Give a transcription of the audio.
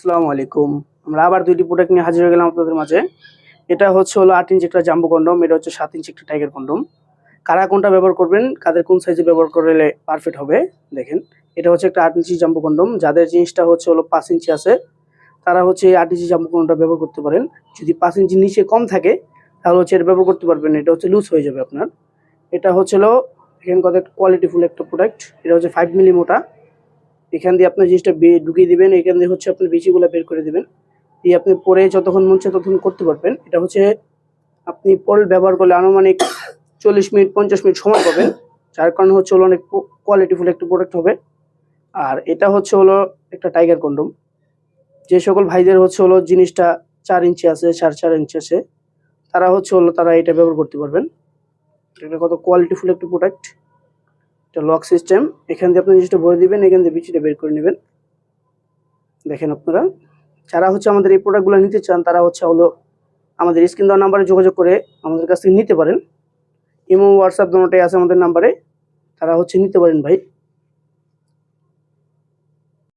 আসসালামু আলাইকুম। আমরা আবার ২টি প্রোডাক্ট নিয়ে হাজির হয়ে গেলাম আপনাদের মাঝে। এটা হলো ৮ ইঞ্চি একটা জাম্বো কন্ডম, এটা হচ্ছে ৭ ইঞ্চি একটা টাইগার কন্ডম। কারা কোনটা ব্যবহার করবেন, কাদের কোন সাইজে ব্যবহার করলে পারফেক্ট হবে দেখেন। এটা হচ্ছে একটা ৮ ইঞ্চি জাম্বো কন্ডম। যাদের জিনিসটা হলো ৫ ইঞ্চি আছে, তারা হচ্ছে এই ৮ ইঞ্চি জাম্বো কন্ডমটা ব্যবহার করতে পারেন। যদি ৫ ইঞ্চির নিচে কম থাকে, তাহলে হচ্ছে এটা ব্যবহার করতে পারবেন না। এটা হচ্ছে লুজ হয়ে যাবে আপনার। এটা হলো দেখেন কত কোয়ালিটিফুল একটা প্রোডাক্ট। এটা হচ্ছে ৫ মিলি মোটা। এখান দিয়ে আপনার জিনিসটা ঢুকিয়ে দিবেন। এখান দিয়ে হচ্ছে আপনার বিচিগুলো বের করে দিবেন। দিয়ে আপনি পরে যতক্ষণ মন চায় ততক্ষণ করতে পারবেন। এটা হচ্ছে আপনি পরে ব্যবহার করলে আনুমানিক ৪০ মিনিট ৫০ মিনিট সময় পাবেন। যার কারণে হলো অনেক কোয়ালিটিফুল একটা প্রোডাক্ট হবে। আর এটা হলো একটা টাইগার কন্ডম। যে সকল ভাইদের হলো জিনিসটা ৪ ইঞ্চি আছে, ৪.৫ ইঞ্চি আছে, তারা তারা এটা ব্যবহার করতে পারবেন। এটা কত কোয়ালিটিফুল একটা প্রোডাক্ট। এটা লক সিস্টেম। এখান দিয়ে আপনি জিনিসটা ভরে দিবেন, এখান দিয়ে বিচিটা বের করে নেবেন। দেখেন আপনারা যারা আমাদের এই প্রোডাক্টগুলো নিতে চান, তারা হলো আমাদের স্ক্রিন দেওয়া নাম্বারে যোগাযোগ করে আমাদের কাছ থেকে নিতে পারেন। ইমো, হোয়াটসঅ্যাপ দোনোটাই আছে আমাদের নাম্বারে। তারা নিতে পারেন ভাই।